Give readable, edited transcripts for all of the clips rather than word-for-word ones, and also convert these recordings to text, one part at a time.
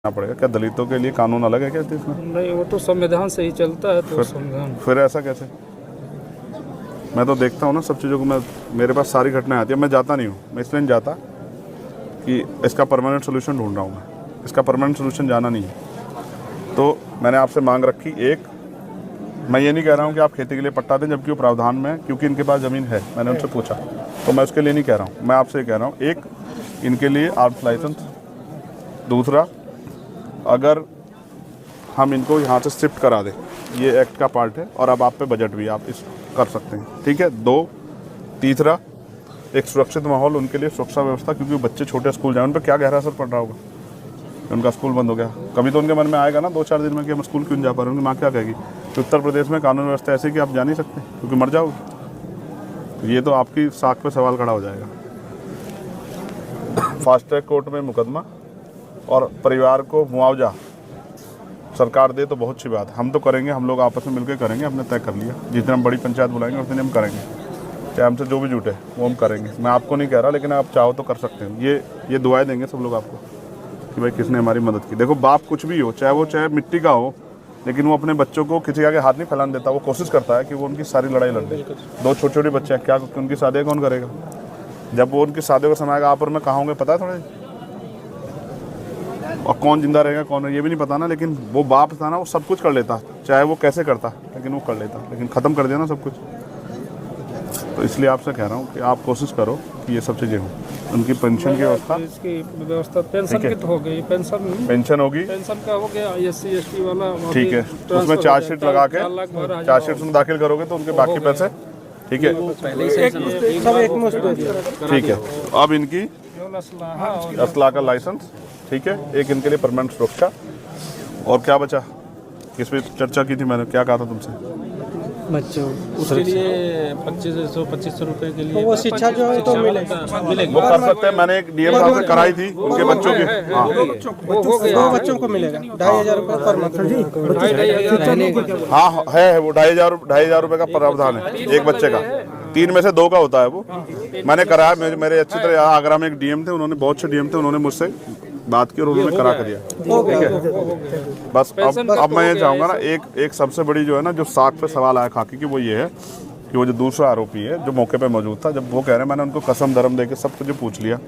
पड़ेगा। क्या दलितों के लिए कानून अलग है क्या इसमें? नहीं, वो तो संविधान से ही चलता है। तो संविधान फिर ऐसा कैसे? मैं तो देखता हूँ ना सब चीज़ों को, मेरे पास सारी घटनाएं आती है। मैं जाता नहीं हूँ, मैं इसलिए नहीं जाता कि इसका परमानेंट सोल्यूशन ढूंढ रहा हूँ मैं। इसका परमानेंट सोल्यूशन जाना नहीं है। तो मैंने आपसे मांग रखी एक, मैं ये नहीं कह रहा हूँ कि आप खेती के लिए पट्टा दें जबकि वो प्रावधान में है, क्योंकि इनके पास ज़मीन है। मैंने उनसे पूछा, तो मैं उसके लिए नहीं कह रहा हूँ। मैं आपसे कह रहा हूँ एक, इनके लिए आर्म्स लाइसेंस। दूसरा, अगर हम इनको यहाँ से शिफ्ट करा दें, ये एक्ट का पार्ट है और अब आप पे बजट भी आप इस कर सकते हैं, ठीक है। दो, तीसरा, एक सुरक्षित माहौल उनके लिए, सुरक्षा व्यवस्था, क्योंकि बच्चे छोटे स्कूल जाए, उन पर क्या गहरा असर पड़ रहा होगा। उनका स्कूल बंद हो गया, कभी तो उनके मन में आएगा ना 2-4 दिन में कि हम स्कूल क्यों नहीं जा पा रहे। उनकी माँ क्या कहेगी कि उत्तर प्रदेश में कानून व्यवस्था ऐसी कि आप जा नहीं सकते क्योंकि मर जाओगे। तो ये तो आपकी साख पे सवाल खड़ा हो जाएगा। फास्ट ट्रैक कोर्ट में मुकदमा और परिवार को मुआवजा सरकार दे तो बहुत अच्छी बात है। हम तो करेंगे, हम लोग आपस में मिलकर करेंगे, हमने तय कर लिया। जितने हम बड़ी पंचायत बुलाएंगे उतने हम करेंगे, चाहे हमसे जो भी जुटे वो हम करेंगे। मैं आपको नहीं कह रहा, लेकिन आप चाहो तो कर सकते हैं। ये दुआएं देंगे सब लोग आपको कि भाई किसने हमारी मदद की। देखो, बाप कुछ भी हो, चाहे मिट्टी का हो, लेकिन वो अपने बच्चों को किसी आगे हाथ नहीं फैलाने देता। वो कोशिश करता है कि वो उनकी सारी लड़ाई लड़ दे। 2 छोटे बच्चे हैं, क्या उनकी शादी कौन करेगा? जब वो उनकी शादी का समय आएगा, आप और मैं कहाँ होंगे पता है थोड़े, और कौन जिंदा रहेगा कौन है ये भी नहीं पता ना। लेकिन वो बाप था ना, वो सब कुछ कर लेता, चाहे वो कैसे करता, लेकिन वो कर लेता। लेकिन ख़त्म कर दिया ना सब कुछ। तो इसलिए आपसे कह रहा हूँ कि आप कोशिश करो कि ये सब चीज़ें हों। उनकी पेंशन की व्यवस्था, इसकी व्यवस्था पेंशन की तो हो गई, पेंशन होगी, पेंशन का हो गया। SC ST वाला ठीक है, उसमें चार्जशीट लगा के चार्जशीट में दाखिल करोगे तो उनके बाकी पैसे, ठीक है, ठीक है। अब इनकी असला का लाइसेंस, ठीक है, एक इनके लिए परमानेंट सुरक्षा। और क्या बचा, किस पे चर्चा की थी मैंने, क्या कहा था तुमसे? बच्चों उसके लिए 2500 रुपए के लिए वो शिक्षा जो है तो मिलेगा, वो कर सकते हैं। मैंने एक DM साहब से कराई थी उनके बच्चों की। हाँ, 2 बच्चों को मिलेगा 2500 रुपये पर मंथ। हाँ है, वो 2500 रुपये का प्रावधान है एक बच्चे का। 3 में से 2 का होता है वो। मैंने कराया, मेरे अच्छी तरह आगरा में एक DM थे, उन्होंने बहुत से DM थे, उन्होंने मुझसे बात की और उन्होंने करा कर दिया, ठीक है। बस अब मैं ये चाहूँगा ना, एक सबसे बड़ी जो है ना, जो साख पे सवाल आया खाकी की, वो ये है कि वो जो दूसरा आरोपी है जो मौके पे मौजूद था, जब वो कह रहे हैं, मैंने उनको कसम धर्म दे के सब कुछ पूछ लिया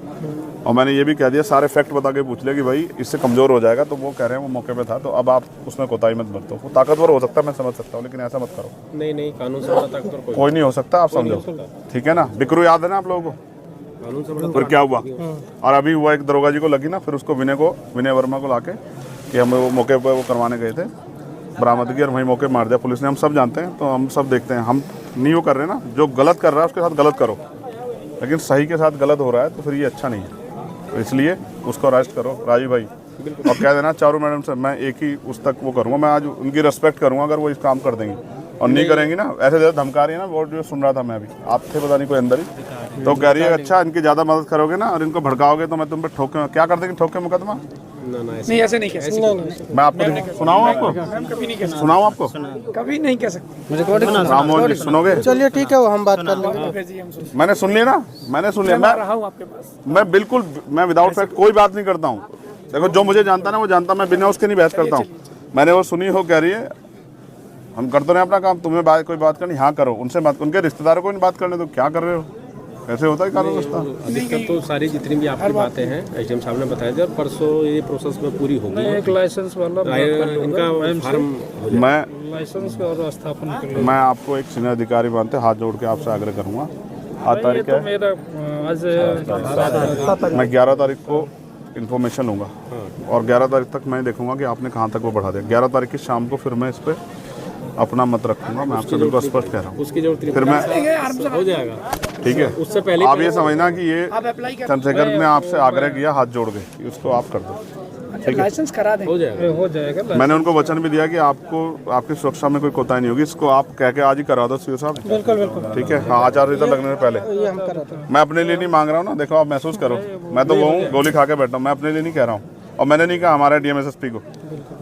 और मैंने ये भी कह दिया, सारे फैक्ट बता के पूछ लिया कि भाई इससे कमज़ोर हो जाएगा। तो वो कह रहे हैं वो मौके पे था, तो अब आप उसमें कोताही मत बरतो। वो ताकतवर हो सकता है, मैं समझ सकता हूँ, लेकिन ऐसा मत करो। नहीं, कानून से बड़ा ताकतवर कोई नहीं हो सकता, आप समझो, ठीक है ना। बिकरू याद है ना आप लोगों को? फिर क्या हुआ, और अभी हुआ एक दरोगा जी को लगी ना, फिर उसको विनय वर्मा को लाके कि हम वो मौके पर वो करवाने गए थे, बरामदगी, और वहीं मौके मार दिया पुलिस ने। हम सब जानते हैं, तो हम सब देखते हैं। हम नहीं वो कर रहे ना, जो गलत कर रहा है उसके साथ गलत करो, लेकिन सही के साथ गलत हो रहा है तो फिर ये अच्छा नहीं है। तो इसलिए उसको अरेस्ट करो राजीव भाई, और कह देना चारू मैडम से मैं एक ही उस तक वो करूँगा। मैं आज उनकी रिस्पेक्ट करूँगा अगर वो इस काम कर देंगी, और नहीं करेंगी ना, ऐसे ज़्यादा धमका रही है ना। वो जो सुन रहा था मैं अभी, आप थे पता नहीं कोई अंदर ही, तो कह रही है अच्छा इनकी ज़्यादा मदद करोगे ना और इनको भड़काओगे तो मैं तुम पे ठोके, क्या कर देंगे, ठोके मुकदमा। नहीं, ऐसे नहीं कह सकते। मैं आपको सुनाऊँ, सुनाऊँ आपको, कभी नहीं कह सकते। राममोहन जी सुनोगे? चलिए ठीक है, वो हम बात कर लेंगे। मैंने सुन लिया ना, मैंने सुन लिया। मैं बिल्कुल, मैं विदाउट फैक्ट कोई बात नहीं करता हूँ। देखो, जो मुझे जानता है ना वो जानता, मैं बिना उसके नहीं बहस करता हूँ। मैंने वो सुनी, हो कह रही है हम कर तो रहे अपना काम, तुम्हें कोई बात करनी, हाँ करो, उनसे बात, उनके रिश्तेदारों को नहीं बात करने, तो क्या कर रहे हो? कैसे होता है कानून व्यवस्था? अधिकतर तो सारी जितनी भी आपकी बातें हैं SDM साहब ने बताया था, और परसों ये प्रोसेस में पूरी होगी। एक लाइसेंस वाला इनका फार्म, मैं लाइसेंस और स्थापना के लिए मैं आपको एक सीनियर अधिकारी मानते हाथ जोड़ के आपसे आग्रह करूँगा। आज तारीख है, मेरा आज मैं 11 तारीख को इन्फॉर्मेशन लूँगा और 11 तारीख तक मैं देखूंगा कि आपने कहाँ तक वो बढ़ा दिया। 11 तारीख की शाम को फिर मैं इस पर अपना मत रखूंगा। मैं आपसे बिल्कुल स्पष्ट कह रहा हूँ, उसकी जो फिर मैं हो जाएगा, ठीक है। उससे पहले आप ये समझना कि ये चंद्रशेखर ने आपसे आग्रह किया हाथ जोड़ के कि उसको आप कर दो, ठीक है, लाइसेंस करा दें, हो जाएगा। मैंने उनको वचन भी दिया कि आपको आपकी सुरक्षा में कोई कोताही नहीं होगी। इसको आप कह के आज ही करा दो सीओ साहब, बिल्कुल, ठीक है। हाँ, आचार संहिता लगने से पहले। ये हम कराते हैं। मैं अपने लिए नहीं मांग रहा हूँ ना, देखो आप महसूस करो, मैं तो वो हूँ गोली खा के बैठा हूँ, मैं अपने लिए नहीं कह रहा हूँ। और मैंने नहीं कहा हमारे DM SSP को,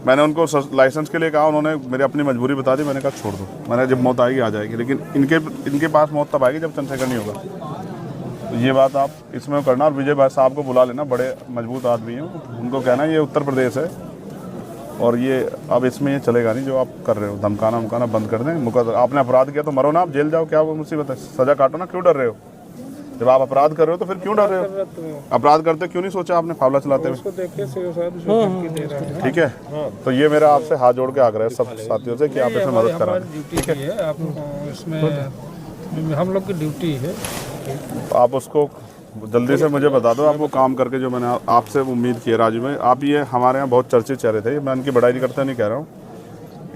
मैंने उनको लाइसेंस के लिए कहा, उन्होंने मेरी अपनी मजबूरी बता दी, मैंने कहा छोड़ दो, मैंने जब मौत आएगी आ जाएगी, लेकिन इनके पास मौत तब आएगी जब चंद्रशेखर नहीं होगा। ये बात आप इसमें करना और विजय भाई साहब को बुला लेना, बड़े मजबूत आदमी हैं, उनको कहना ये उत्तर प्रदेश है और ये अब इसमें ये चलेगा नहीं जो आप कर रहे हो, धमकाना उमकाना बंद कर दें। मुकदमा आपने अपराध किया तो मरो ना, आप जेल जाओ, क्या वो मुसीबत है, सजा काटो ना, क्यों डर रहे हो? जब आप अपराध कर रहे हो तो फिर क्यों डर रहे हो? अपराध करते क्यों नहीं सोचा आपने फावला चलाते हुए? उसको देख के सीओ साहब जो धमकी दे रहा है। ठीक है, तो ये मेरा आपसे हाथ जोड़ के आग्रह है सब साथियों से कि आप इसमें मदद करा। ड्यूटी की है, आप इसमें हम लोग की ड्यूटी है। आप उसको जल्दी से मुझे बता दो, आप वो काम करके जो मैंने आपसे उम्मीद की है। राजू भाई, आप ये हमारे यहाँ बहुत चर्चित चेहरे थे, मैं इनकी बड़ाई नहीं करता, नहीं कह रहा हूँ।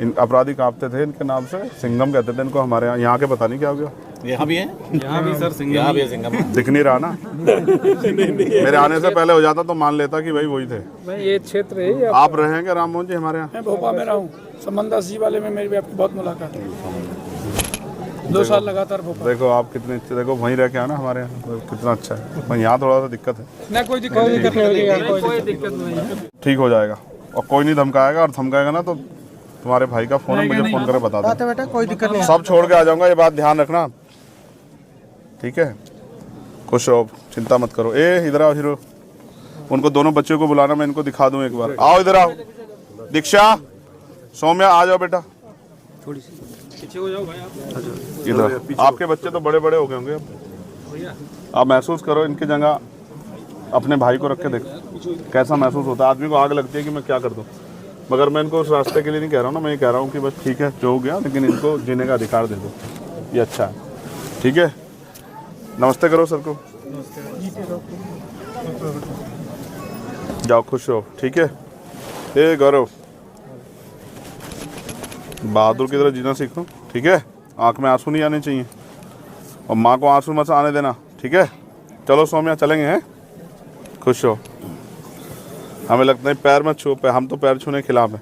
इन अपराधी कांपते थे इनके नाम से, सिंघम कहते थे इनको हमारे यहाँ के पता नहीं क्या हो गया। यहाँ भी है, यहाँ भी सर सिंघम, यहाँ भी है सिंघम। दिख नहीं रहा ना मेरे आने से पहले हो जाता तो मान लेता कि भाई वही थे। मैं ये क्षेत्र है। आप रहेंगे राम मोहन जी हमारे यहाँ? मैं भोपाल में रहा हूँ, समनदास जी वाले में मेरी भी आपकी बहुत मुलाकात है, 2 साल लगातार भोपाल। देखो आप कितने अच्छे, देखो वहीं रह के आना हमारे यहाँ, कितना अच्छा है। वहीं यहाँ थोड़ा सा दिक्कत है, ना कोई दिक्कत नहीं, कोई दिक्कत नहीं है। ठीक हो जाएगा और कोई नहीं धमकाएगा, और धमकाएगा ना तो तुम्हारे भाई का फोन है, मुझे फोन करके बता दो। बात है बेटा, कोई दिक्कत नहीं। सब छोड़ के आ जाऊंगा, ये बात ध्यान रखना, ठीक है? खुश रहो, चिंता मत करो। ए इधर आओ हीरो, उनको दोनों बच्चों को बुलाना, मैं इनको दिखा दूं एक बार। आओ इधर आओ, दीक्षा सौम्या आ जाओ बेटा, पीछे हो जाओ भाई आप। इधर। आपके बच्चे तो बड़े बड़े हो गए होंगे अब, आप महसूस करो इनकी जगह अपने भाई को रख के देखो कैसा महसूस होता है। आदमी को आग लगती है कि मैं क्या कर दूं, मगर मैं इनको उस रास्ते के लिए नहीं कह रहा हूँ ना, मैं ये कह रहा हूँ कि बस ठीक है जो हो गया, लेकिन इनको जीने का अधिकार दे दो, ये अच्छा है, ठीक है? नमस्ते करो सर को, जाओ खुश रहो, ठीक है? ए गौरव, बहादुर की तरह जीना सीखो, ठीक है? आंख में आंसू नहीं आने चाहिए और माँ को आंसू मत आने देना, ठीक है? चलो सौम्या चलेंगे, हैं? खुश हो। हमें लगता है पैर मत छू, हम तो पैर छूने के खिलाफ हैं।